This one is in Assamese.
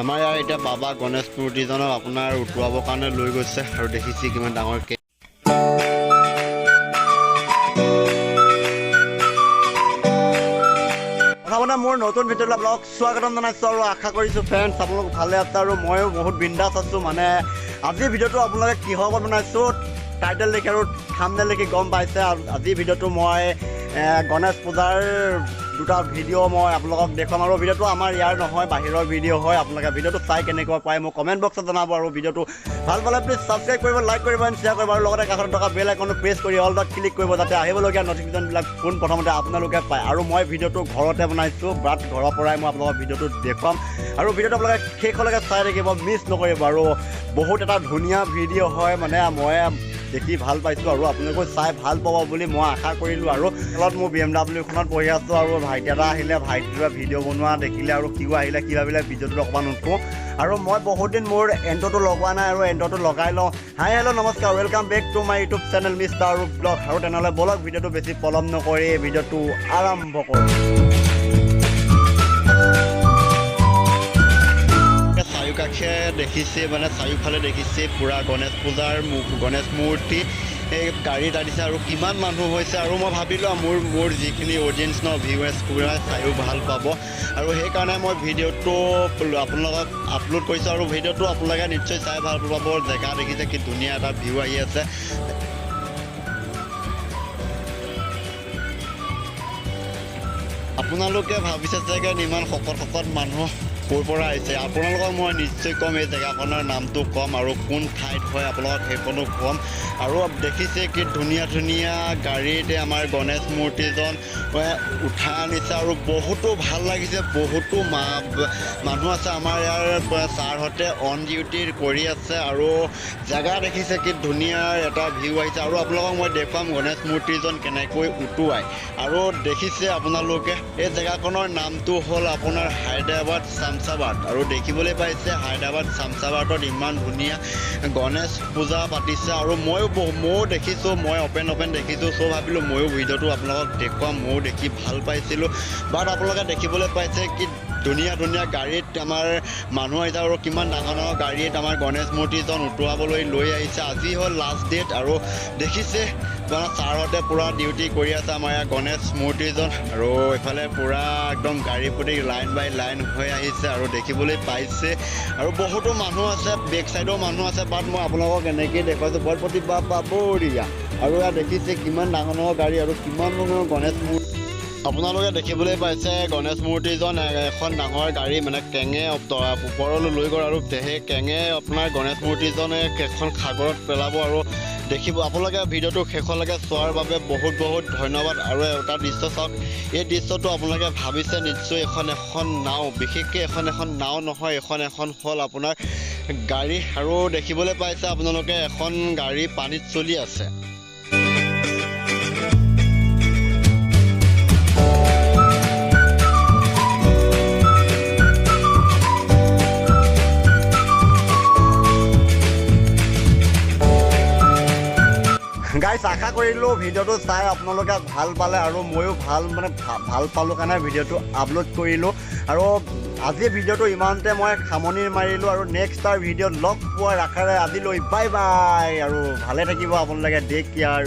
আমাৰ ইয়াৰ এতিয়া বাবা গণেশ মূৰ্তিজনক আপোনাৰ উটুৱাবৰ কাৰণে লৈ গৈছে আৰু দেখিছে কিমান ডাঙৰকৈ মানে মোৰ নতুন ভিডিঅ'লৈ ব্লগ স্বাগতম জনাইছোঁ আৰু আশা কৰিছোঁ ফ্ৰেণ্ডছ আপোনালোক ভালে আছে আৰু ময়ো বহুত বিন্দাছ আছোঁ। মানে আজিৰ ভিডিঅ'টো আপোনালোকে কিহৰ ওপৰত বনাইছোঁ টাইটেল দেখি আৰু থাম্বনেইল দেখি গম পাইছে। আজিৰ ভিডিঅ'টো মই গণেশ পূজাৰ দুটা ভিডিঅ' মই আপোনালোকক দেখুৱাম আৰু ভিডিঅ'টো আমাৰ ইয়াৰ নহয়, বাহিৰৰ ভিডিঅ' হয়। আপোনালোকে ভিডিঅ'টো চাই কেনেকুৱা পায় মোক কমেণ্ট বক্সত জনাব আৰু ভিডিঅ'টো ভাল পালে প্লিজ ছাবস্ক্ৰাইব কৰিব, লাইক কৰিব, শ্বেয়াৰ কৰিব আৰু লগতে কাষত থকা বেল আইকনটো প্ৰেছ কৰি অল ডট ক্লিক কৰিব যাতে আহিবলগীয়া নটিফিকেশ্যনবিলাক পোনপ্ৰথমতে আপোনালোকে পায়। আৰু মই ভিডিঅ'টো ঘৰতে বনাইছোঁ, বাট ঘৰৰ পৰাই মই আপোনালোকক ভিডিঅ'টো দেখুৱাম আৰু ভিডিঅ'টো আপোনালোকে শেষলৈকে চাই থাকিব, মিছ নকৰিব। আৰু বহুত এটা ধুনীয়া ভিডিঅ' হয়, মানে মই দেখি ভাল পাইছোঁ আৰু আপোনালোকে চাই ভাল পাব বুলি মই আশা কৰিলোঁ। আৰু তলত মোৰ BMW খনত বহি আছোঁ আৰু ভাইটি এটা আহিলে, ভাইটিটোৱে ভিডিঅ' বনোৱা দেখিলে আৰু সিও আহিলে, কি ভাবিলে ভিডিঅ'টো অকণমান উঠোঁ। আৰু মই বহুত দিন মোৰ এণ্ট্ৰ'টো লগোৱা নাই আৰু এণ্ট্ৰ'টো লগাই লওঁ। হাই হেল্ল' নমস্কাৰ, welcome back to my YouTube channel mister Arup blog. আৰু তেনেহ'লে বলক ভিডিঅ'টো বেছি পলম নকৰি ভিডিঅ'টো আৰম্ভ কৰোঁ। চাৰিওকাষে দেখিছে, মানে চাৰিওফালে দেখিছে পূৰা গণেশ পূজাৰ গণেশ মূৰ্তি এই গাড়ীত আনিছে আৰু কিমান মানুহ হৈছে। আৰু মই ভাবিলোঁ মোৰ যিখিনি অডিয়েঞ্চ ন ভিউৱাৰ্ছ পূৰা চায়ো ভাল পাব আৰু সেইকাৰণে মই ভিডিঅ'টো আপোনালোকক আপলোড কৰিছোঁ আৰু ভিডিঅ'টো আপোনালোকে নিশ্চয় চাই ভাল পাব। জেগা দেখিছে কি ধুনীয়া এটা ভিউ আহি আছে। আপোনালোকে ভাবিছে চাগে ইমান শকত মানুহ ক'ৰ পৰা আহিছে। আপোনালোকক মই নিশ্চয় ক'ম, এই জেগাখনৰ নামটো ক'ম আৰু কোন ঠাইত হয় আপোনালোকক সেইখনো ক'ম। আৰু দেখিছে কি ধুনীয়া ধুনীয়া গাড়ীতে আমাৰ গণেশ মূৰ্তিজন উঠাই আনিছে আৰু বহুতো ভাল লাগিছে। বহুতো মানুহ আছে আমাৰ ইয়াৰ, ছাৰহঁতে অন ডিউটি কৰি আছে আৰু জেগা দেখিছে কি ধুনীয়া এটা ভিউ আহিছে। আৰু আপোনালোকক মই দেখুৱাম গণেশ মূৰ্তিজন কেনেকৈ উটুৱাই। আৰু দেখিছে আপোনালোকে এই জেগাখনৰ নামটো হ'ল আপোনাৰ হায়দৰাবাদ শামছাবাদ। আৰু দেখিবলৈ পাইছে হায়দৰাবাদ শামছাবাদত ইমান ধুনীয়া গণেশ পূজা পাতিছে আৰু ময়ো দেখিছোঁ, মই অপেন দেখিছোঁ। চ' ভাবিলোঁ ময়ো ভিডিঅ'টো আপোনালোকক দেখুৱাম, ময়ো দেখি ভাল পাইছিলোঁ। বাট আপোনালোকে দেখিবলৈ পাইছে কি ধুনীয়া ধুনীয়া গাড়ীত আমাৰ মানুহ আহিছে আৰু কিমান ডাঙৰ ডাঙৰ গাড়ীত আমাৰ গণেশ মূৰ্তিজন উটুৱাবলৈ লৈ আহিছে। আজি হ'ল লাষ্ট ডেট আৰু দেখিছে ছাৰহঁতে পূৰা ডিউটি কৰি আছে আমাৰ ইয়াৰ গণেশ মূৰ্তিজন। আৰু এইফালে পূৰা একদম গাড়ী প্ৰতি লাইন বাই লাইন হৈ আহিছে আৰু দেখিবলৈ পাইছে। আৰু বহুতো মানুহ আছে, বেক চাইডৰ মানুহ আছে, বাট মই আপোনালোকক এনেকৈয়ে দেখুৱাইছোঁ বৰ প্ৰতি বঢ়িয়া। আৰু ইয়াত দেখিছে কিমান ডাঙৰ ডাঙৰ গাড়ী আৰু কিমান গণেশ মূৰ্তি। আপোনালোকে দেখিবলৈ পাইছে গণেশ মূৰ্তিজন এখন ডাঙৰ গাড়ী মানে কেঙে ওপৰলৈ লৈ গ'ল আৰু সেই কেঙে আপোনাৰ গণেশ মূৰ্তিজনে এখন সাগৰত পেলাব। আৰু দেখিব আপোনালোকে ভিডিঅ'টো শেষলৈকে চোৱাৰ বাবে বহুত বহুত ধন্যবাদ। আৰু এটা দৃশ্য চাওক, এই দৃশ্যটো আপোনালোকে ভাবিছে নিশ্চয় এখন নাও, বিশেষকৈ এখন নাও নহয়, এখন হ'ল আপোনাৰ গাড়ী। আৰু দেখিবলৈ পাইছে আপোনালোকে এখন গাড়ী পানীত চলি আছে। গাইছ, আশা কৰিলোঁ ভিডিঅ'টো চাই আপোনালোকে ভাল পালে আৰু ময়ো ভাল পালোঁ কাৰণে ভিডিঅ'টো আপলোড কৰিলোঁ। আৰু আজি ভিডিঅ'টো ইমানতে মই সামৰণি মাৰিলোঁ আৰু নেক্সট তাৰ ভিডিঅ'ত লগ পোৱাৰ আশাৰে আজিলৈ বাই বাই। আৰু ভালে থাকিব আপোনালোকে, টেক কেয়াৰ।